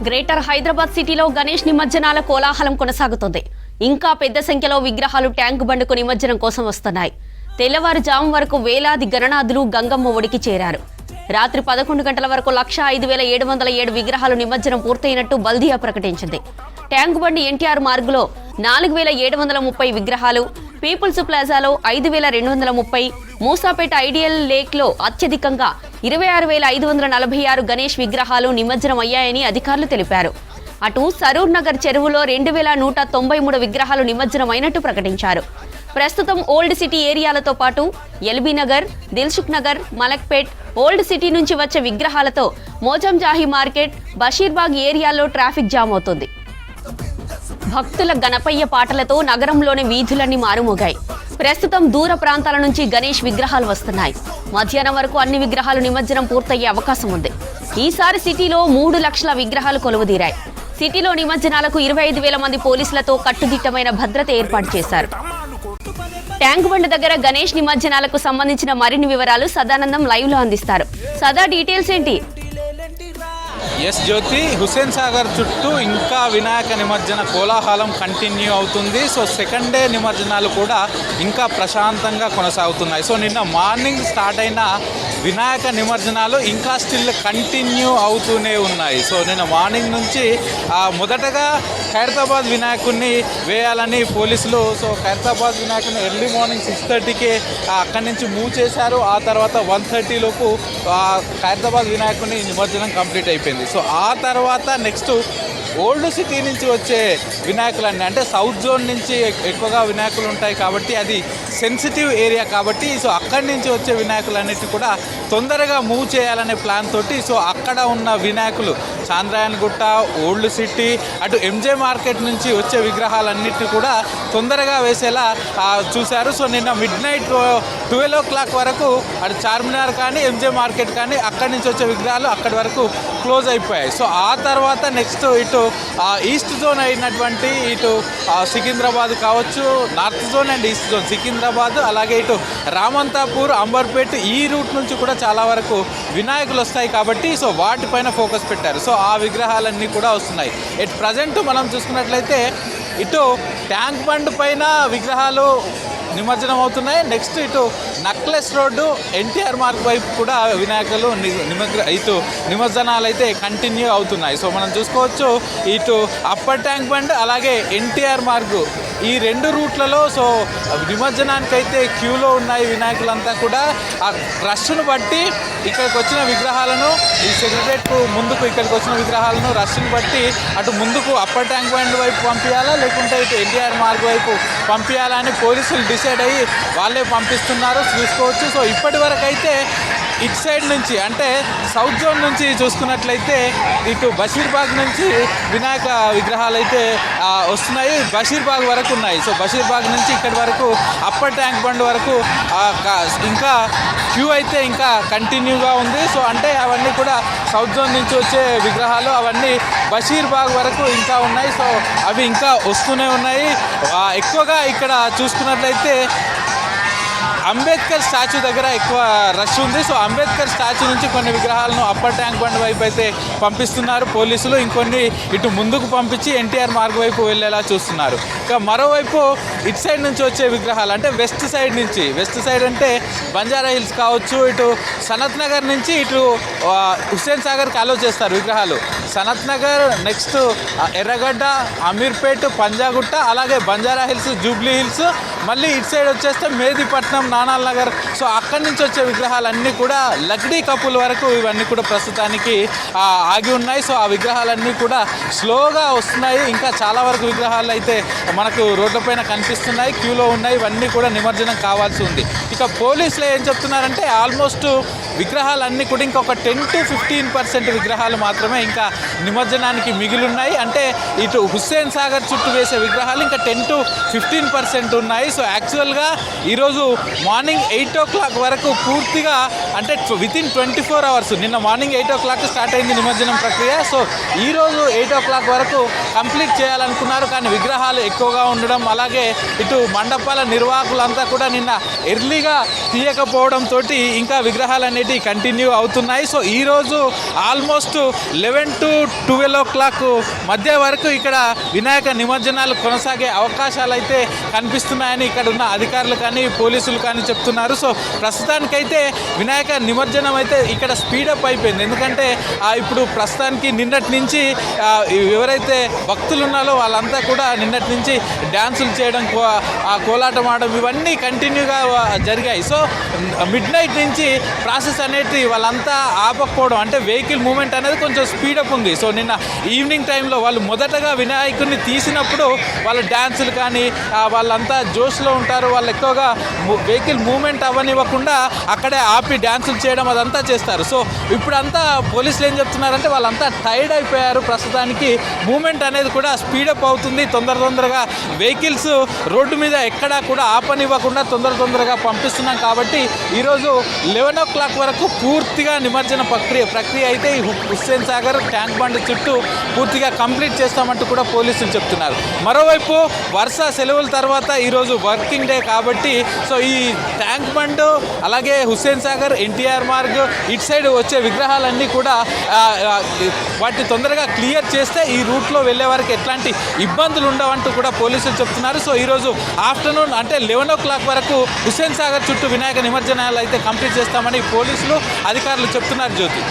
Greater Hyderabad సిటీలో గణేష్ నిమజ్జనాల కోలాహలం కొనసాగుతుంది. ఇంకా పెద్ద సంఖ్యలో విగ్రహాలు ట్యాంక్ బండ్కు నిమజ్జనం కోసం వస్తున్నాయి. తెల్లవారుజాము వరకు వేలాది గణనాథులు గంగమ్మ ఒడికి చేరారు. రాత్రి 11 గంటల వరకు 1,05,707 విగ్రహాలు నిమజ్జనం పూర్తయినట్టు బల్దియా ప్రకటించింది. ట్యాంక్ బండి ఎన్టీఆర్ మార్గులో 4,730 విగ్రహాలు, పీపుల్స్ ప్లాజాలో 5,230, మూసాపేట ఐడియల్ లేక్లో అత్యధికంగా 26,546 గణేష్ విగ్రహాలు నిమజ్జనం అయ్యాయని అధికారులు తెలిపారు. అటు సరూర్ నగర్ చెరువులో 2,193 విగ్రహాలు నిమజ్జనం అయినట్టు ప్రకటించారు. ప్రస్తుతం ఓల్డ్ సిటీ ఏరియాలతో పాటు LB Nagar, Dilsukh Nagar, Malakpet, old city నుంచి వచ్చే విగ్రహాలతో మోజంజాహి మార్కెట్, బషీర్బాగ్ ఏరియాల్లో ట్రాఫిక్ జామ్ అవుతుంది. భక్తుల గణపయ్య పాటలతో నగరంలోని వీధులన్నీ మారుమోగాయి. ప్రస్తుతం దూర ప్రాంతాల నుంచి గణేష్ విగ్రహాలు వస్తున్నాయి. మధ్యాహ్నం వరకు అన్ని విగ్రహాలు నిమజ్జనం పూర్తయ్యే అవకాశం ఉంది. ఈసారి సిటీలో 3 లక్షల విగ్రహాలు కొలువుదీరాయి. సిటీలో నిమజ్జనాలకు 25,000 మంది పోలీసులతో కట్టుదిట్టమైన భద్రత ఏర్పాటు చేశారు. ట్యాంక్ బండ్ దగ్గర గణేష్ నిమజ్జనాలకు సంబంధించిన మరిన్ని వివరాలు సదానందం లైవ్ లో అందిస్తారు. సదా డీటెయిల్స్ ఏంటి? ఎస్ జ్యోతి, హుస్సేన్ సాగర్ చుట్టూ ఇంకా వినాయక నిమజ్జన కోలాహలం కంటిన్యూ అవుతుంది. సో సెకండ్ డే నిమజ్జనాలు కూడా ఇంకా ప్రశాంతంగా కొనసాగుతున్నాయి. సో నిన్న మార్నింగ్ స్టార్ట్ అయిన వినాయక నిమజ్జనాలు ఇంకా స్టిల్ కంటిన్యూ అవుతూనే ఉన్నాయి. సో నిన్న మార్నింగ్ నుంచి మొదటగా ఖైరతాబాద్ వినాయకుడిని వేయాలని పోలీసులు ఖైరతాబాద్ వినాయకుడిని ఎర్లీ మార్నింగ్ 6:30కే అక్కడి నుంచి మూవ్ చేశారు. ఆ తర్వాత 1:30 లోపు ఖైరతాబాద్ వినాయకుడిని నిమజ్జనం కంప్లీట్ అయిపోయింది. సో ఆ తర్వాత నెక్స్ట్ ఓల్డ్ సిటీ నుంచి వచ్చే వినాయకులన్నీ, అంటే సౌత్ జోన్ నుంచి ఎక్కువగా వినాయకులు ఉంటాయి కాబట్టి అది సెన్సిటివ్ ఏరియా కాబట్టి అక్కడి నుంచి వచ్చే వినాయకులన్నిటి కూడా తొందరగా మూవ్ చేయాలనే ప్లాన్ తోటి అక్కడ ఉన్న వినాయకులు చాంద్రాయన్ గుట్ట, ఓల్డ్ సిటీ, అటు ఎంజే మార్కెట్ నుంచి వచ్చే విగ్రహాలన్నిటి కూడా తొందరగా వేసేలా చూశారు. సో నిన్న midnight 12 o'clock వరకు అటు చార్మినార్ కానీ ఎంజే మార్కెట్ కానీ అక్కడి నుంచి వచ్చే విగ్రహాలు అక్కడి వరకు క్లోజ్ అయిపోయాయి. సో ఆ తర్వాత నెక్స్ట్ ఇటు ఈస్ట్ జోన్ అయినటువంటి ఇటు సికింద్రాబాద్ కావచ్చు, north zone and east zone Secunderabad, అలాగే ఇటు రామంతాపూర్, అంబర్పేట్ ఈ రూట్ నుంచి కూడా చాలా వరకు వినాయకులు వస్తాయి కాబట్టి వాటిపైన ఫోకస్ పెట్టారు. సో ఆ విగ్రహాలన్నీ కూడా వస్తున్నాయి. ఎట్ ప్రజెంట్ మనం చూసుకున్నట్లయితే ఇటు ట్యాంక్ బండ్ పైన విగ్రహాలు నిమజ్జనం అవుతున్నాయి. నెక్స్ట్ ఇటు నక్లెస్ రోడ్డు, ఎన్టీఆర్ మార్గ్ వైపు కూడా వినాయకులు ఇటు నిమజ్జనాలు అయితే కంటిన్యూ అవుతున్నాయి. సో మనం చూసుకోవచ్చు ఇటు అప్పర్ ట్యాంక్ బండ్ అలాగే ఎన్టీఆర్ మార్గు ఈ 2 రూట్లలో నిమజ్జనానికి అయితే క్యూలో ఉన్నాయి వినాయకులంతా కూడా. ఆ రష్ను బట్టి ఇక్కడికి వచ్చిన విగ్రహాలను ఈ సెక్రటరియట్కు ముందుకు ఇక్కడికి వచ్చిన విగ్రహాలను రష్ను బట్టి అటు ముందుకు అప్పర్ ట్యాంక్ బండ్ వైపు పంపించాలా లేకుంటే ఇటు ఎన్టీఆర్ మార్గ్ వైపు పంపించాలా అని పోలీసులు డిసైడ్ అయ్యి వాళ్ళే పంపిస్తున్నారు చూసుకోవచ్చు. సో ఇప్పటి వరకు అయితే ఇటు సైడ్ నుంచి అంటే సౌత్ జోన్ నుంచి చూసుకున్నట్లయితే ఇటు బషీర్బాగ్ నుంచి వినాయక విగ్రహాలు అయితే వస్తున్నాయి. బషీర్బాగ్ వరకు ఉన్నాయి. సో బషీర్బాగ్ నుంచి ఇక్కడి వరకు అప్పర్ ట్యాంక్ బండ్ వరకు ఇంకా క్యూ అయితే ఇంకా కంటిన్యూగా ఉంది. సో అంటే అవన్నీ కూడా సౌత్ జోన్ నుంచి వచ్చే విగ్రహాలు అవన్నీ బషీర్బాగ్ వరకు ఇంకా ఉన్నాయి. సో అవి ఇంకా వస్తూనే ఉన్నాయి. ఎక్కువగా ఇక్కడ చూసుకున్నట్లయితే అంబేద్కర్ స్టాచ్యూ దగ్గర ఎక్కువ రష్ ఉంది. సో అంబేద్కర్ స్టాచ్యూ నుంచి కొన్ని విగ్రహాలను అప్పర్ ట్యాంక్ బండ్ వైపు అయితే పంపిస్తున్నారు పోలీసులు. ఇంకొన్ని ఇటు ముందుకు పంపించి ఎన్టీఆర్ మార్గ్ వైపు వెళ్ళేలా చూస్తున్నారు. ఇక మరోవైపు ఇటు సైడ్ నుంచి వచ్చే విగ్రహాలు అంటే వెస్ట్ సైడ్ అంటే బంజారా హిల్స్ కావచ్చు, ఇటు సనత్ నగర్ నుంచి ఇటు హుస్సేన్ సాగర్కి అలో చేస్తారు విగ్రహాలు. సనత్ నగర్, నెక్స్ట్ ఎర్రగడ్డ, అమీర్పేట్, పంజాగుట్ట, అలాగే బంజారా హిల్స్, జూబ్లీ హిల్స్, మళ్ళీ ఇటు సైడ్ వచ్చేస్తే మేదీపట్నం, నానాల్ నగర్. సో అక్కడి నుంచి వచ్చే విగ్రహాలన్నీ కూడా లక్డీ కపుల్ వరకు ఇవన్నీ కూడా ప్రస్తుతానికి ఆగి ఉన్నాయి. సో ఆ విగ్రహాలన్నీ కూడా స్లోగా వస్తున్నాయి. ఇంకా చాలా వరకు విగ్రహాలు అయితే మనకు రోడ్లపైన కనిపిస్తున్నాయి, క్యూలో ఉన్నాయి. ఇవన్నీ కూడా నిమజ్జనం కావాల్సి ఉంది. ఇక పోలీసులు ఏం చెప్తున్నారంటే ఆల్మోస్ట్ విగ్రహాలన్నీ కూడా ఇంకొక 10 to 15% విగ్రహాలు మాత్రమే ఇంకా నిమజ్జనానికి మిగిలిన్నాయి. అంటే ఇటు హుస్సేన్ సాగర్ చుట్టూ వేసే విగ్రహాలు ఇంకా 10 to 15% ఉన్నాయి. సో యాక్చువల్గా ఈరోజు మార్నింగ్ 8 o'clock వరకు పూర్తిగా అంటే వితిన్ 24 hours నిన్న మార్నింగ్ 8 o'clock స్టార్ట్ అయింది నిమజ్జనం ప్రక్రియ. సో ఈరోజు 8 o'clock వరకు కంప్లీట్ చేయాలనుకున్నారు. కానీ విగ్రహాలు ఎక్కువగా ఉండడం, అలాగే ఇటు మండపాల నిర్వాహకులంతా కూడా నిన్న ఎర్లీ పూర్తిగా తీయకపోవడంతో ఇంకా విగ్రహాలు అనేటివి కంటిన్యూ అవుతున్నాయి. సో ఈరోజు ఆల్మోస్ట్ 11 to 12 o'clock మధ్య వరకు ఇక్కడ వినాయక నిమజ్జనాలు కొనసాగే అవకాశాలు అయితే కనిపిస్తున్నాయని ఇక్కడ ఉన్న అధికారులు కానీ పోలీసులు కానీ చెప్తున్నారు. సో ప్రస్తుతానికైతే వినాయక నిమజ్జనం అయితే ఇక్కడ స్పీడప్ అయిపోయింది. ఎందుకంటే ఇప్పుడు ప్రస్తుతానికి నిన్నటి నుంచి ఎవరైతే భక్తులు ఉన్నారో వాళ్ళంతా కూడా నిన్నటి నుంచి డ్యాన్సులు చేయడం, కోలాటం ఆడడం ఇవన్నీ కంటిన్యూగా జరిగాయి. సో మిడ్ నైట్ నుంచి ప్రాసెస్ అనేది వాళ్ళంతా ఆపకపోవడం, అంటే వెహికల్ మూవ్మెంట్ అనేది కొంచెం స్పీడప్ ఉంది. సో నిన్న ఈవినింగ్ టైంలో వాళ్ళు మొదటగా వినాయకుడిని తీసినప్పుడు వాళ్ళ డ్యాన్సులు కానీ వాళ్ళంతా జోష్లో ఉంటారు. వాళ్ళు ఎక్కువగా వెహికల్ మూవ్మెంట్ అవ్వనివ్వకుండా అక్కడే ఆపి డ్యాన్సులు చేయడం అదంతా చేస్తారు. సో ఇప్పుడంతా పోలీసులు ఏం చెప్తున్నారంటే వాళ్ళంతా టైర్డ్ అయిపోయారు. ప్రస్తుతానికి మూవ్మెంట్ అనేది కూడా స్పీడప్ అవుతుంది. తొందరగా వెహికల్స్ రోడ్డు మీద ఎక్కడా కూడా ఆపనివ్వకుండా తొందరగా పంపిస్తున్నాం. కాబట్టి ఈరోజు 11 o'clock వరకు పూర్తిగా నిమజ్జన ప్రక్రియ అయితే ఈ హుస్సేన్ సాగర్ ట్యాంక్ బండ్ చుట్టూ పూర్తిగా కంప్లీట్ చేస్తామంటూ కూడా పోలీసులు చెప్తున్నారు. మరోవైపు వరుస సెలవుల తర్వాత ఈరోజు వర్కింగ్ డే కాబట్టి సో ఈ ట్యాంక్ బండ్ అలాగే హుస్సేన్ సాగర్, ఎన్టీఆర్ మార్గ్ ఇటు సైడ్ వచ్చే విగ్రహాలన్నీ కూడా వాటిని తొందరగా క్లియర్ చేస్తే ఈ రూట్లో వెళ్ళే వారికి ఎట్లాంటి ఇబ్బందులు ఉండవంటూ కూడా పోలీసులు చెప్తున్నారు. సో ఈరోజు ఆఫ్టర్నూన్ అంటే 11 o'clock వరకు హుస్సేన్ సాగర్ చుట్టూ వినాయక నిమజ్జనాలు అయితే కంప్లీట్ చేస్తామని పోలీసులు అధికారులు చెప్తున్నారు. జ్యోతి.